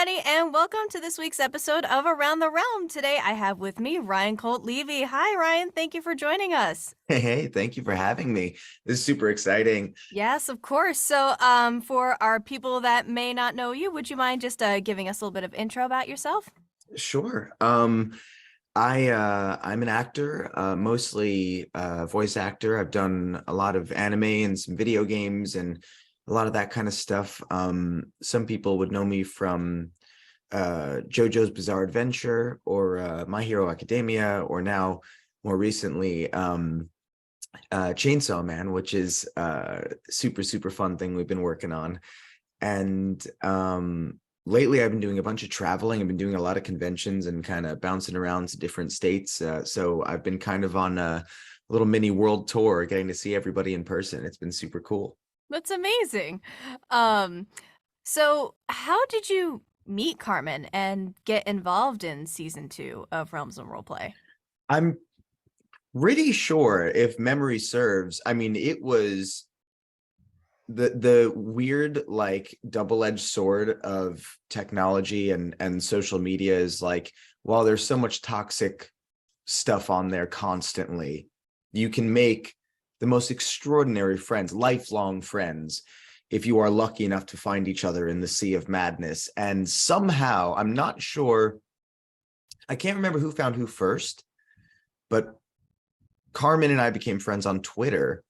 everybody, and welcome to this week's episode of Around the Realm. Today, I have with me Ryan, Colt, Levy. Hi, Ryan. Thank you for joining us. Hey, thank you for having me. This is super exciting. Yes, of course. So, for our people that may not know you, would you mind just giving us a little bit of intro about yourself? Sure. I'm an actor, mostly voice actor. I've done a lot of anime and some video games and a lot of that kind of stuff. Some people would know me from JoJo's Bizarre Adventure or My Hero Academia, or now more recently Chainsaw Man, which is super fun thing we've been working on. And lately I've been doing a bunch of traveling. I've been doing a lot of conventions and kind of bouncing around to different states. So I've been kind of on a little mini world tour, getting to see everybody in person. It's been super cool. That's amazing. Um, so how did you meet Carmen and get involved in season 2 of Realms and Roleplay? I'm pretty sure, if memory serves, I mean, it was the weird, like, double-edged sword of technology and social media is like, while there's so much toxic stuff on there constantly, you can make the most extraordinary friends, lifelong friends, if you are lucky enough to find each other in the sea of madness. And somehow, I'm not sure, I can't remember who found who first, but Carmen and I became friends on Twitter.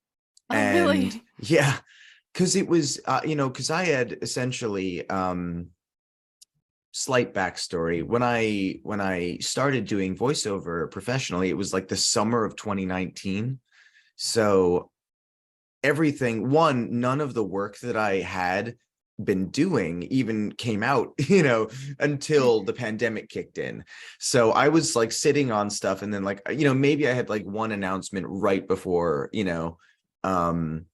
Oh, And really? yeah, because it was because I had essentially slight backstory. When I started doing voiceover professionally, it was like the summer of 2019. So none of the work that I had been doing even came out, until the pandemic kicked in. So I was like sitting on stuff, and then, like, maybe I had like one announcement right before, um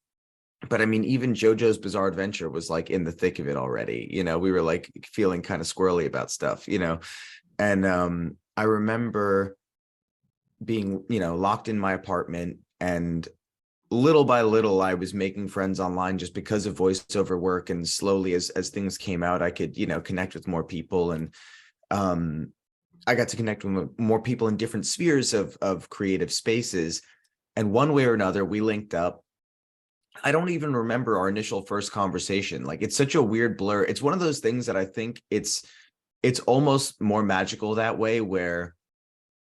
but I mean, even JoJo's Bizarre Adventure was like in the thick of it already. We were like feeling kind of squirrely about stuff, and I remember being, locked in my apartment, and little by little I was making friends online just because of voiceover work. And slowly, as things came out, I could, connect with more people. And um I got to connect with more people in different spheres of creative spaces. And one way or another, we linked up. I don't even remember our initial first conversation. Like, it's such a weird blur. It's one of those things that I think it's almost more magical that way, where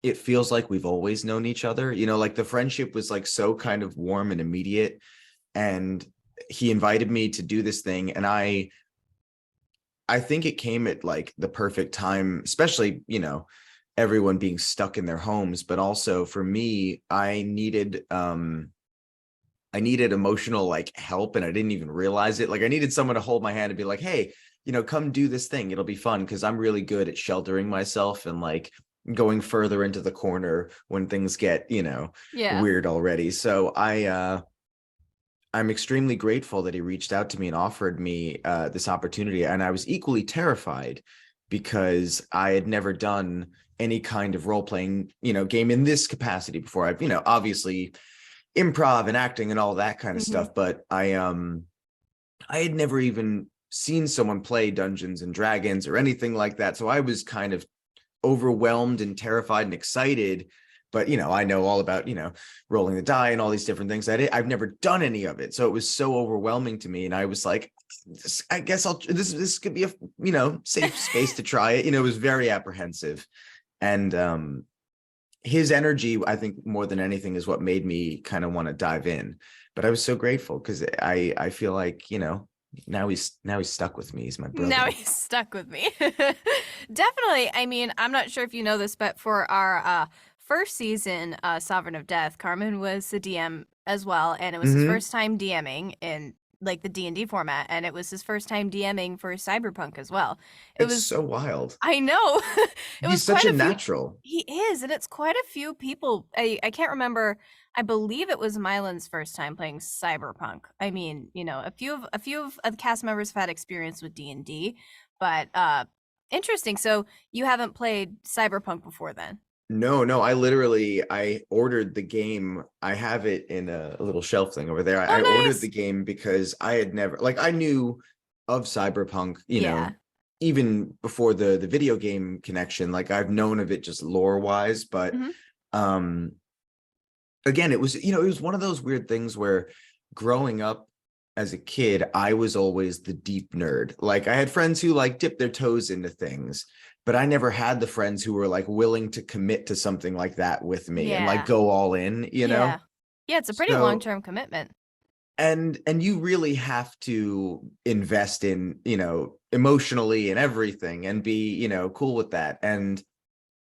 it feels like we've always known each other. Like, the friendship was like so kind of warm and immediate. And he invited me to do this thing, and I think it came at like the perfect time, especially, everyone being stuck in their homes. But also for me, I needed emotional, like, help, and I didn't even realize it. Like, I needed someone to hold my hand and be like, hey, come do this thing. It'll be fun, because I'm really good at sheltering myself and like going further into the corner when things get, Yeah. weird already. So I'm extremely grateful that he reached out to me and offered me this opportunity. And I was equally terrified, because I had never done any kind of role-playing, game in this capacity before. I've, obviously improv and acting and all that kind of Hmm. stuff, but I had never even seen someone play Dungeons and Dragons or anything like that. So I was kind of overwhelmed and terrified and excited. But I know all about, rolling the die and all these different things. I've never done any of it, so it was so overwhelming to me. And I was like, I guess this could be a, safe space to try it. It was very apprehensive. And his energy, I think, more than anything, is what made me kind of want to dive in. But I was so grateful, because I feel like, now he's stuck with me. He's my Now brother. he's stuck with me. Definitely. I mean, I'm not sure if you know this, but for our first season, Sovereign of Death, Carmen was the DM as well, and it was his Hmm. first time DMing in like the D&D format, and it was his first time DMing for Cyberpunk as well. It It's was so wild. I know. It was He's such quite a a few. natural. He is, and it's quite a few people. I can't remember. I believe it was Mylan's first time playing Cyberpunk. I mean, a few of the cast members have had experience with D&D, but interesting. So you haven't played Cyberpunk before then? No, I ordered the game. I have it in a little shelf thing over there. I Oh, ordered nice. the game because I had never, like, I knew of Cyberpunk, Yeah. even before the video game connection, like I've known of it just lore wise, but Mhm. um again, it was, it was one of those weird things where growing up as a kid, I was always the deep nerd. Like I had friends who like dip their toes into things, but I never had the friends who were like willing to commit to something like that with me and like Yeah. go all in. Yeah. Yeah, it's a pretty So long-term commitment. and you really have to invest in, emotionally and everything and be, cool with that. And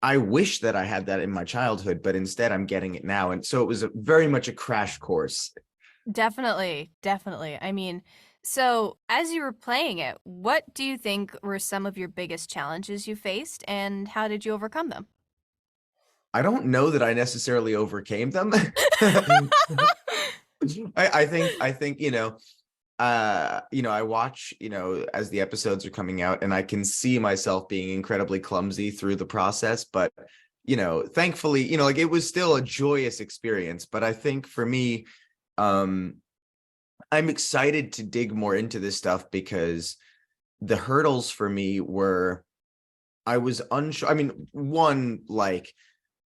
I wish that I had that in my childhood, but instead I'm getting it now. And so it was very much a crash course. Definitely, definitely. I mean, so as you were playing it, what do you think were some of your biggest challenges you faced, and how did you overcome them? I don't know that I necessarily overcame them. I think, I watch, as the episodes are coming out, and I can see myself being incredibly clumsy through the process, but thankfully, like it was still a joyous experience. But I think for me, um, I'm excited to dig more into this stuff because the hurdles for me were I was unsure. I mean, one, like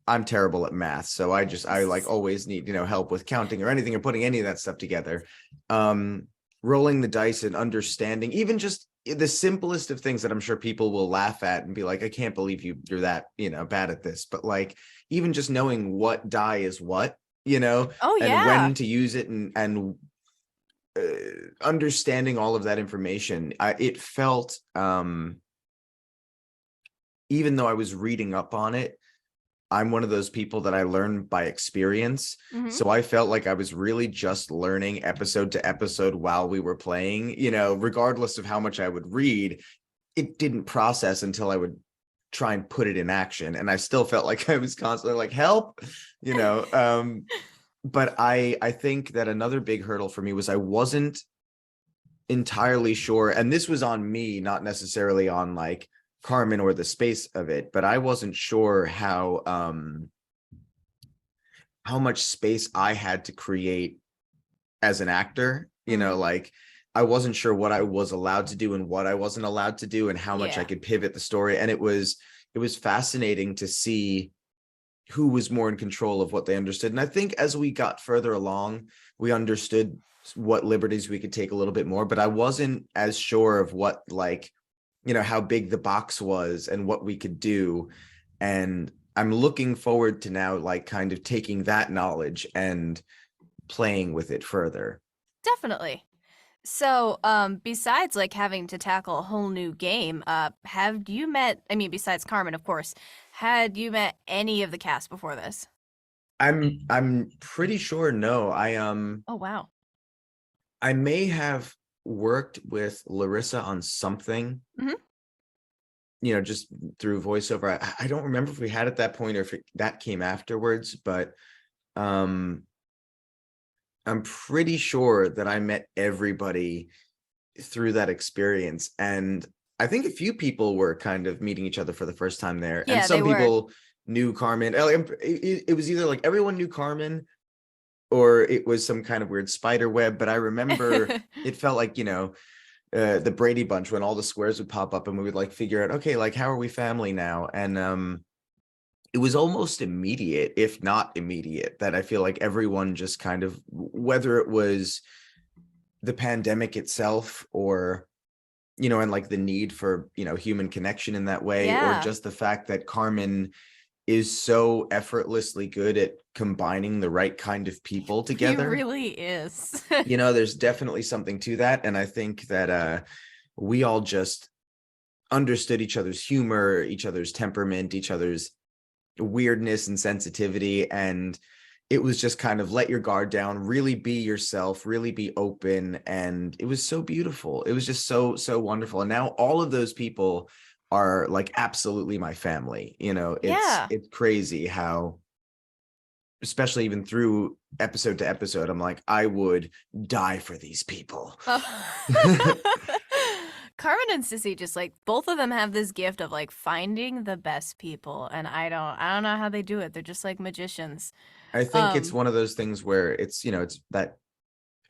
I'm terrible at math, so I like always need, help with counting or anything or putting any of that stuff together. Um, Rolling the dice and understanding even just the simplest of things that I'm sure people will laugh at and be like, I can't believe you're that, bad at this. But like even just knowing what die is what, Oh and yeah. when to use it and uh, understanding all of that information, it felt even though I was reading up on it, I'm one of those people that I learn by experience. Mhm. So I felt like I was really just learning episode to episode while we were playing, regardless of how much I would read, it didn't process until I would try and put it in action. And I still felt like I was constantly like, help, you know. But I think that another big hurdle for me was I wasn't entirely sure, and this was on me, not necessarily on like Carmen or the space of it, but I wasn't sure how much space I had to create as an actor, Mhm. like I wasn't sure what I was allowed to do and what I wasn't allowed to do and how much I Yeah. could pivot the story. And it was fascinating to see who was more in control of what they understood. And I think as we got further along, we understood what liberties we could take a little bit more, but I wasn't as sure of what, like, how big the box was and what we could do. And I'm looking forward to now, like, kind of taking that knowledge and playing with it further. Definitely. So, besides like having to tackle a whole new game, have you met, I mean, besides Carmen, of course, had you met any of the cast before this? I'm pretty sure no. Oh, wow. I may have worked with Larissa on something, Hmm. just through voiceover. I don't remember if we had at that point or if that came afterwards, but um I'm pretty sure that I met everybody through that experience. And I think a few people were kind of meeting each other for the first time there. And Yeah, they some were. people knew Carmen. It was either like everyone knew Carmen or it was some kind of weird spider web. But I remember it felt like, the Brady Bunch when all the squares would pop up and we would like figure out, okay, like how are we family now? And it was almost immediate, if not immediate, that I feel like everyone just kind of, whether it was the pandemic itself or and like the need for human connection in that way, or Yeah, just the fact that Carmen is so effortlessly good at combining the right kind of people he together. really is. There's definitely something to that, and I think that we all just understood each other's humor, each other's temperament, each other's weirdness and sensitivity. And it was just kind of let your guard down, really be yourself, really be open. And it was so beautiful. It was just so wonderful. And now all of those people are like absolutely my family. It's Yeah. it's crazy how, especially even through episode to episode, I'm like, I would die for these people. Oh. Carmen and Sissy just like both of them have this gift of like finding the best people, and I don't know how they do it. They're just like magicians. I think it's Um one of those things where it's that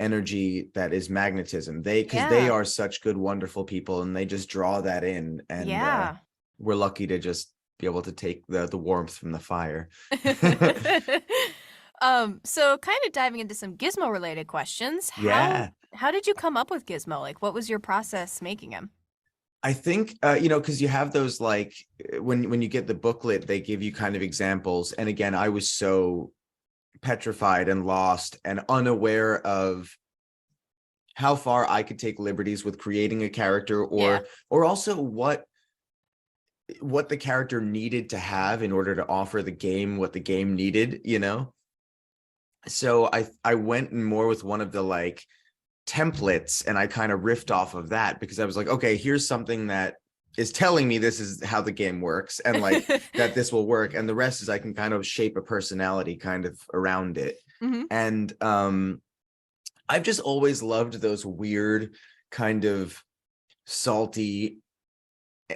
energy that is magnetism. Because they Yeah. are such good, wonderful people, and they just draw that in, and Yeah. we're lucky to just be able to take the warmth from the fire. So kind of diving into some Gizmo related questions. How Yeah. how did you come up with Gizmo? Like what was your process making him? I think because you have those like when you get the booklet, they give you kind of examples. And again, I was so petrified and lost and unaware of how far I could take liberties with creating a character, Yeah. or also what the character needed to have in order to offer the game what the game needed. So I went more with one of the like templates, and I kind of riffed off of that because I was like, okay, here's something that is telling me this is how the game works, and like that this will work, and the rest is I can kind of shape a personality kind of around it. Hmm. And I've just always loved those weird kind of salty,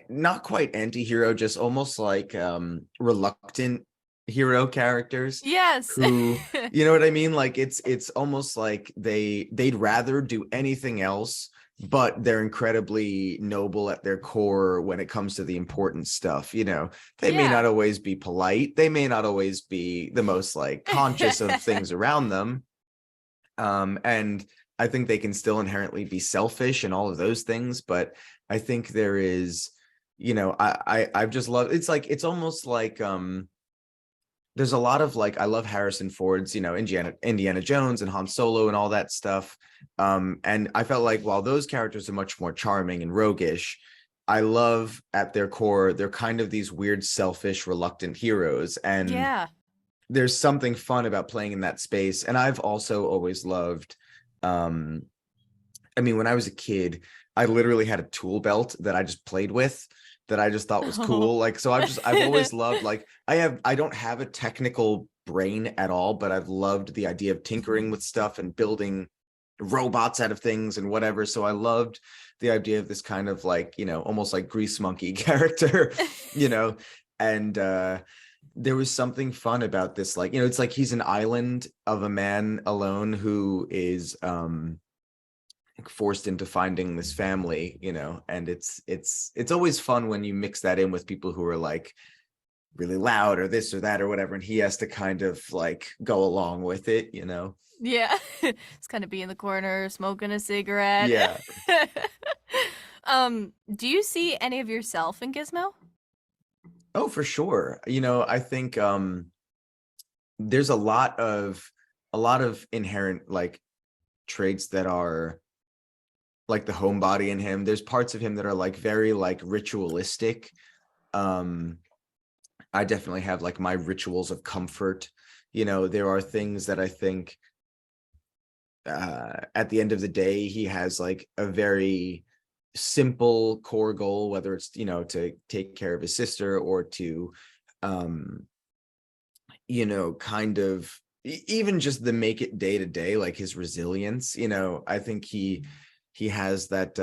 not quite anti-hero, just almost like reluctant hero characters Yes. who, you know what I mean? Like it's almost like they'd rather do anything else, but they're incredibly noble at their core when it comes to the important stuff. They may Yeah. not always be polite, they may not always be the most like conscious of things around them. And I think they can still inherently be selfish and all of those things, but I think there is, I've just loved, it's like it's almost like there's a lot of like I love Harrison Ford's, Indiana Jones and Han Solo and all that stuff. And I felt like while those characters are much more charming and roguish, I love at their core, they're kind of these weird, selfish, reluctant heroes. And Yeah. there's something fun about playing in that space. And I've also always loved, um, I mean, when I was a kid, I literally had a tool belt that I just played with, that I just thought was Oh. cool. Like, so I've always loved, like, I don't have a technical brain at all, but I've loved the idea of tinkering with stuff and building robots out of things and whatever. So I loved the idea of this kind of like, almost like grease monkey character, you know, and there was something fun about this. Like, it's like he's an island of a man alone who is forced into finding this family, and it's always fun when you mix that in with people who are like really loud or this or that or whatever, and he has to kind of like go along with it. Yeah. It's kind of be in the corner smoking a cigarette. Yeah. Do you see any of yourself in Gizmo? Oh, for sure. I think there's a lot of inherent like traits that are like the homebody in him. There's parts of him that are like very like ritualistic. um I definitely have like my rituals of comfort. There are things that I think at the end of the day, he has like a very simple core goal, whether it's, to take care of his sister or to, um, kind of even just the make it day to day, like his resilience. I think he has that,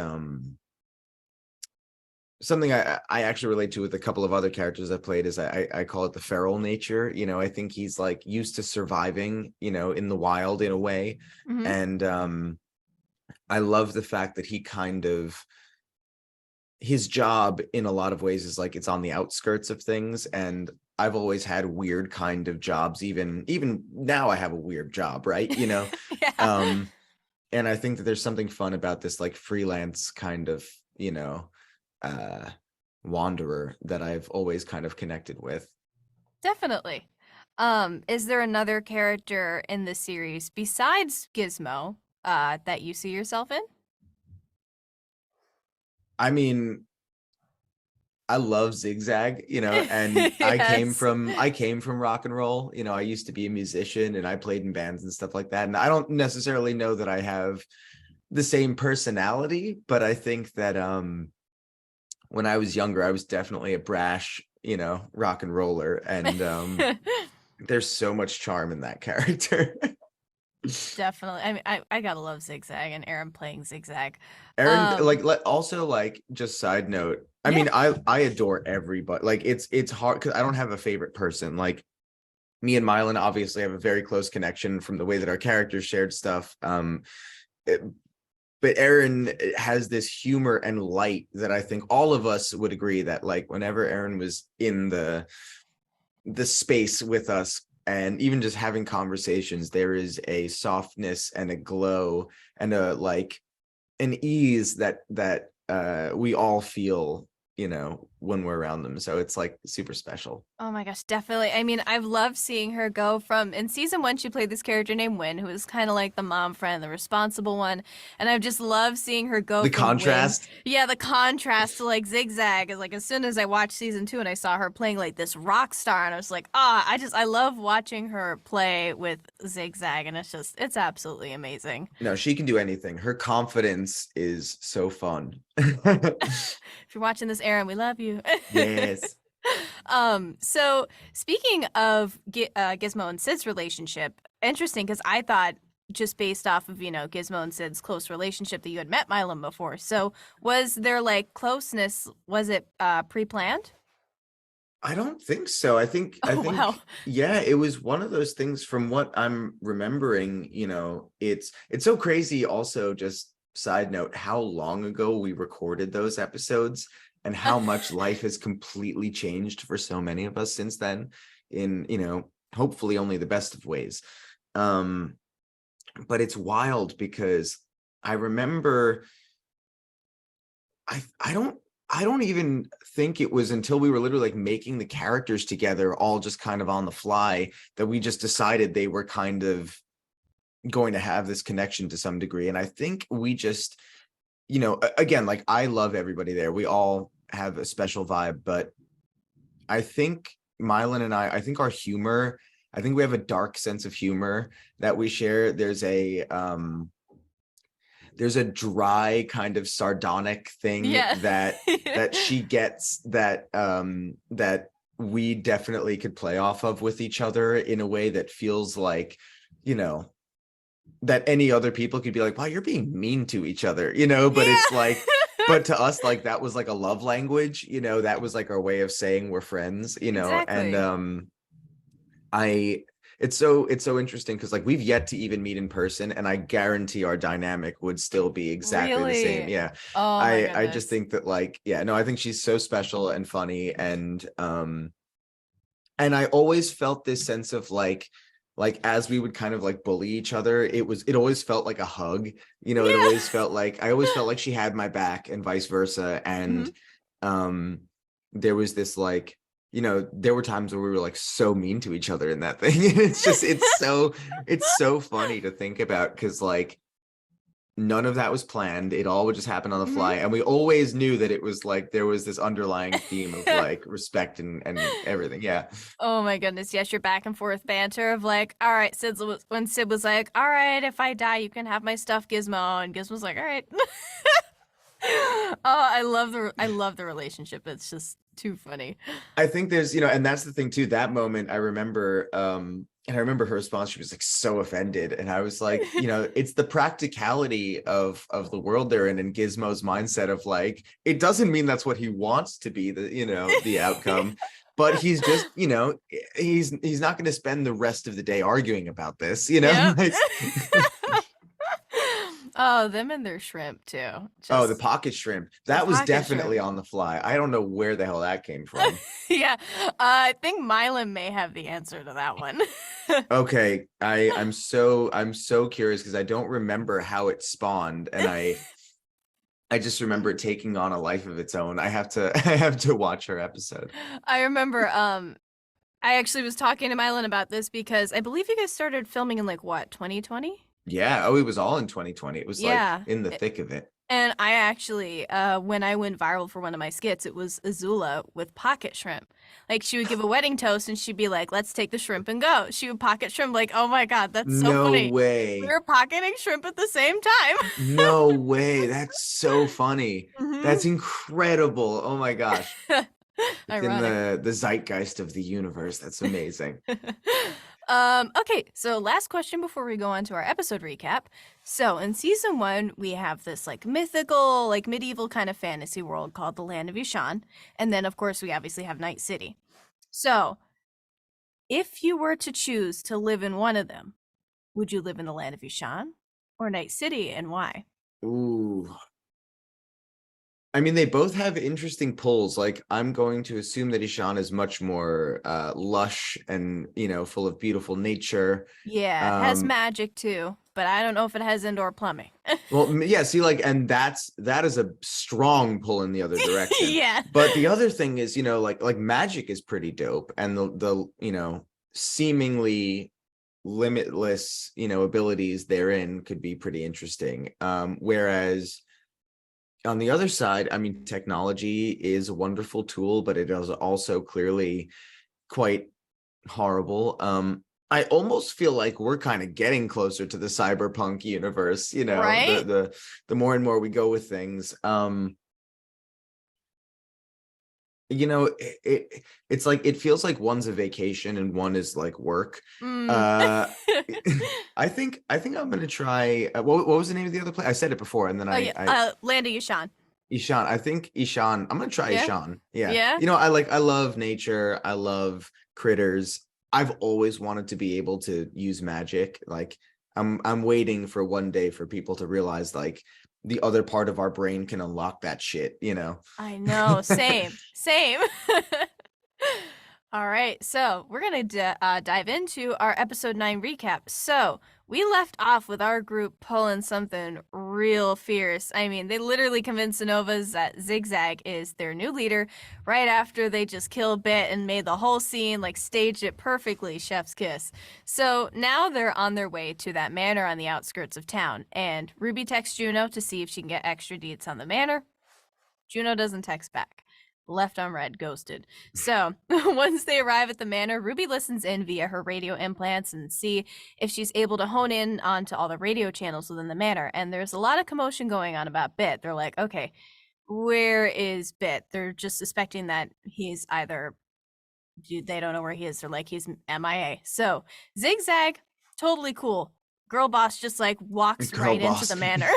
something I actually relate to with a couple of other characters I played is I call it the feral nature. I think he's like used to surviving, in the wild in a way. Hmm. And I love the fact that he kind of, his job in a lot of ways is like it's on the outskirts of things. And I've always had weird kind of jobs, even now I have a weird job, right? Yeah. Um and I think that there's something fun about this like freelance kind of, uh wanderer that I've always kind of connected with. Definitely. Is there another character in the series besides Gizmo that you see yourself in? I mean, I love Zigzag, and Yes. I came from rock and roll. I used to be a musician and I played in bands and stuff like that. And I don't necessarily know that I have the same personality, but I think that when I was younger, I was definitely a brash, rock and roller. And there's so much charm in that character. Definitely. I mean, I gotta love Zigzag and Aaron playing Zigzag. Aaron, like, Um, also, like, just side note. I yeah. mean, I adore everybody. Like, it's hard because I don't have a favorite person. Like, me and Mylan obviously have a very close connection from the way that our characters shared stuff. It- but Aaron has this humor and light that I think all of us would agree that like whenever Aaron was in the space with us and even just having conversations, there is a softness and a glow and a like an ease that we all feel, when we're around them. So it's like super special. Oh my gosh, definitely. I mean, I've loved seeing her go from in season one, she played this character named Win, who was kind of like the mom friend, the responsible one. And I've just loved seeing her go The from Win. contrast. Yeah, the contrast to like Zigzag is like as soon as I watched season two and I saw her playing like this rock star, and I was like, I love watching her play with Zigzag, and it's absolutely amazing. No, she can do anything. Her confidence is so fun. If you're watching this, Aaron, we love you. Yes. So speaking of Gizmo and Sid's relationship, interesting because I thought just based off of, Gizmo and Sid's close relationship that you had met Milam before. So was there like closeness? Was it pre-planned? I don't think so. I Oh think wow. yeah, it was one of those things from what I'm remembering, it's so crazy also just side note how long ago we recorded those episodes and how much life has completely changed for so many of us since then in, hopefully only the best of ways. Um but it's wild because I remember I don't even think it was until we were literally like making the characters together all just kind of on the fly that we just decided they were kind of going to have this connection to some degree. And I think we just, again, like I love everybody there. We all have a special vibe, but I think Mylan and I think our humor, I think we have a dark sense of humor that we share. There's a dry kind of sardonic thing Yeah. that she gets that we definitely could play off of with each other in a way that feels like, you know that any other people could be like, wow, you're being mean to each other, but it's like, Yeah. but to us, like that was like a love language, that was like our way of saying we're friends, and Exactly. I it's so interesting because like we've yet to even meet in person, and I guarantee our dynamic would still be exactly the same. Really? Yeah. Oh my I just goodness. think that like, yeah, no, I think she's so special and funny, and I always felt this sense of like as we would kind of like bully each other, it always felt like a hug. It always Yeah. felt like I always felt like she had my back and vice versa. And Mhm. um there was this like, there were times where we were like so mean to each other in that thing. It's so funny to think about because like none of that was planned. It all would just happen on the Mhm. fly. And we always knew that it was like there was this underlying theme of like respect and everything. Yeah. Oh my goodness, yes, your back and forth banter of like, all right, when Sid was like, all right, if I die, you can have my stuff, Gizmo, and Gizmo's like, all right. Oh, I love the relationship. It's just too funny. I think there's, and that's the thing too. That moment I remember, and I remember her response, she was like so offended. And I was like, it's the practicality of the world they're in and Gizmo's mindset of like, it doesn't mean that's what he wants to be the outcome. But he's just, he's not going to spend the rest of the day arguing about this, Yep. like, Oh, them and their shrimp too. oh, the Just pocket shrimp. the That was pocket shrimp. definitely on the fly. I don't know where the hell that came from. Yeah, I think Milan may have the answer to that one. Okay, I'm so curious because I don't remember how it spawned, and I just remember it taking on a life of its own. I have to I have to watch her episode. I remember I actually was talking to Milan about this because I believe you guys started filming in like what, 2020? Yeah, oh, it was all in 2020. It was like Yeah. in the thick of it. And I actually, when I went viral for one of my skits, it was Azula with pocket shrimp. Like she would give a wedding toast and she'd be like, let's take the shrimp and go. She would pocket shrimp, like, oh my God, that's so No funny. We way. were pocketing shrimp at the same time. No way. That's so funny. That's Hmm. incredible. Oh my gosh. It's in Ironic. the zeitgeist of the universe. That's amazing. Okay, so last question before we go on to our episode recap. So in season one, we have this like mythical, like medieval kind of fantasy world called the Land of Yushan. And then of course we obviously have Night City. So If you were to choose to live in one of them, would you live in the land of Yushan or Night City, and why? Ooh. I mean, they both have interesting pulls. Like, I'm going to assume that Ishan is much more lush and, full of beautiful nature. Yeah, it has Um, magic too, but I don't know if it has indoor plumbing. well, yeah, see, like, and that is a strong pull in the other direction. Yeah. But the other thing is, like magic is pretty dope, and the seemingly limitless, abilities therein could be pretty interesting. Whereas on the other side, I mean, technology is a wonderful tool, but it is also clearly quite horrible. I almost feel like we're kind of getting closer to the cyberpunk universe, Right? the more and more we go with things. It's like it feels like one's a vacation and one is like work. Mm. Uh I think I'm gonna try what was the name of the other place? I said it before and then Oh yeah, I Land of Yushan. Ishan. I think Ishan. I'm gonna try Yeah? Ishan. Yeah. Yeah? I love nature. I love critters. I've always wanted to be able to use magic. Like I'm waiting for one day for people to realize like the other part of our brain can unlock that shit. I know, same, same. All right, so we're going to dive into our episode 9 recap. So, we left off with our group pulling something real fierce. I mean, they literally convinced the Novas that Zigzag is their new leader right after they just killed Bit and made the whole scene, like, staged it perfectly, chef's kiss. So, now they're on their way to that manor on the outskirts of town, and Ruby texts Juno to see if she can get extra deets on the manor. Juno doesn't text back. Left unread, ghosted. So once they arrive at the manor, Ruby listens in via her radio implants and see if she's able to hone in onto all the radio channels within the manor. And there's a lot of commotion going on about Bit. They're like, okay, where is Bit? They're just suspecting that he's either they don't know where he is. They're like, he's MIA. So Zigzag, totally cool. Girl boss just like walks Girl right into the boss. manor.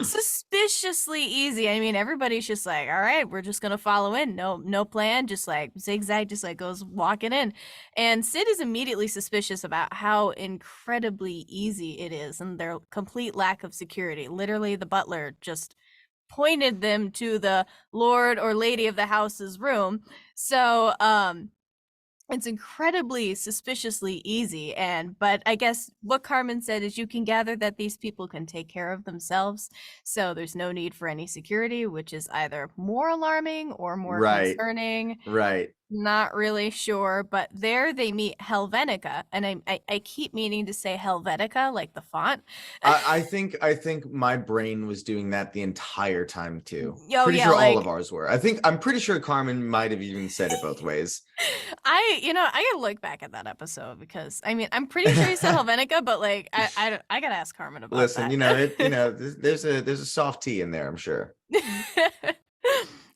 Suspiciously easy. I mean, everybody's just like, all right, we're just gonna follow in. No plan. Just like Zigzag just like goes walking in. And Sid is immediately suspicious about how incredibly easy it is and their complete lack of security. Literally, the butler just pointed them to the lord or lady of the house's room. So it's incredibly suspiciously easy. But I guess what Carmen said is you can gather that these people can take care of themselves, so there's no need for any security, which is either more alarming or more Right. concerning. Right. Not really sure, but there they meet Helvetica, and I keep meaning to say Helvetica, like the font. I think my brain was doing that the entire time too. Oh Pretty yeah, sure all of like ours were. I'm pretty sure Carmen might have even said it both ways. I gotta look back at that episode because I mean I'm pretty sure he said Helvetica, but like I gotta ask Carmen about Listen, that. there's a soft T in there, I'm sure.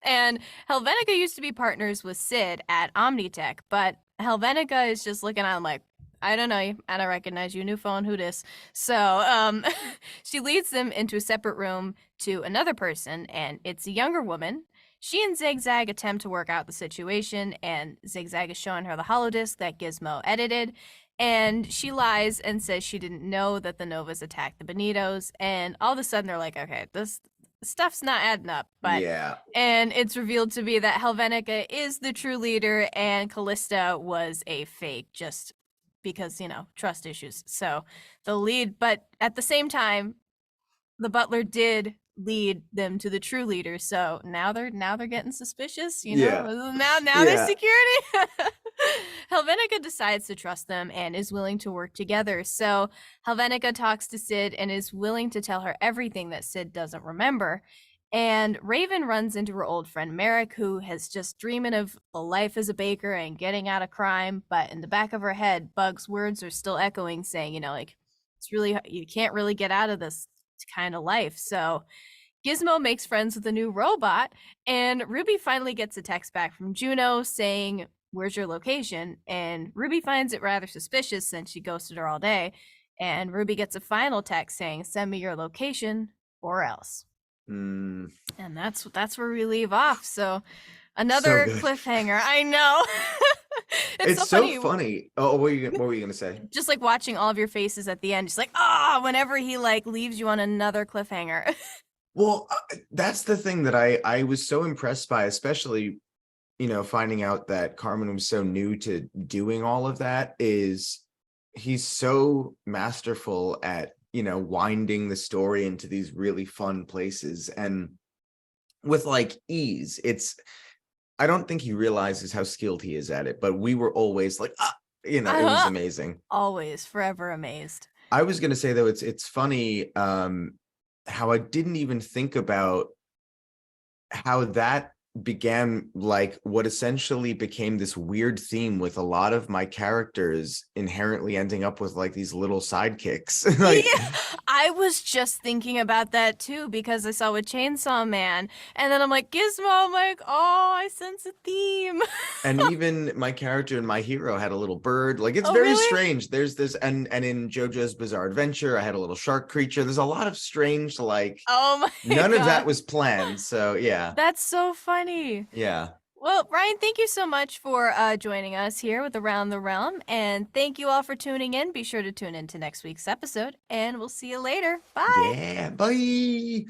And Helvetica used to be partners with Sid at Omnitech, but Helvetica is just looking at him like, I don't know you. I don't recognize you. New phone, who dis? So she leads them into a separate room to another person, and it's a younger woman. She and Zigzag attempt to work out the situation, and Zigzag is showing her the holodisc that Gizmo edited. And she lies and says she didn't know that the Novas attacked the Bonitos. And all of a sudden, they're like, okay, this stuff's not adding up. Yeah. And it's revealed to be that Helvetica is the true leader and Callista was a fake just because, trust issues. So the lead, but at the same time, the butler did lead them to the true leader. So now they're getting suspicious, Yeah. Now there's Yeah. security. Helvetica decides to trust them and is willing to work together. So Helvetica talks to Sid and is willing to tell her everything that Sid doesn't remember. And Raven runs into her old friend Merrick, who has just dreaming of a life as a baker and getting out of crime. But in the back of her head, Bug's words are still echoing, saying, like, it's really, you can't really get out of this kind of life. So Gizmo makes friends with a new robot, and Ruby finally gets a text back from Juno saying, where's your location? And Ruby finds it rather suspicious since she ghosted her all day. And Ruby gets a final text saying, send me your location or else. Mm, And that's where we leave off. So so another good. cliffhanger. I know. It's It's so so funny. funny. Oh, what were you gonna say? Just like watching all of your faces at the end, just like, ah, whenever he like leaves you on another cliffhanger. Well, that's the thing that I was so impressed by, especially, finding out that Carmen was so new to doing all of that, is he's so masterful at, winding the story into these really fun places and with like ease. I don't think he realizes how skilled he is at it, but we were always like, it was Uh-huh. amazing. Always, forever amazed. I was gonna say though, it's funny how I didn't even think about how that began, like what essentially became this weird theme with a lot of my characters inherently ending up with like these little sidekicks. Like, Yeah, I was just thinking about that too because I saw with Chainsaw Man, and then I'm like, Gizmo, I'm like, oh, I sense a theme. and even my character and my hero had a little bird. Like, it's Oh, very really? strange. There's this, and in JoJo's Bizarre Adventure, I had a little shark creature. There's a lot of strange, like, Oh my none of that God. was planned. So yeah. That's so funny. Yeah. Well, Ryan, thank you so much for joining us here with Around the Realm. And thank you all for tuning in. Be sure to tune in to next week's episode, and we'll see you later. Bye. Yeah. Bye.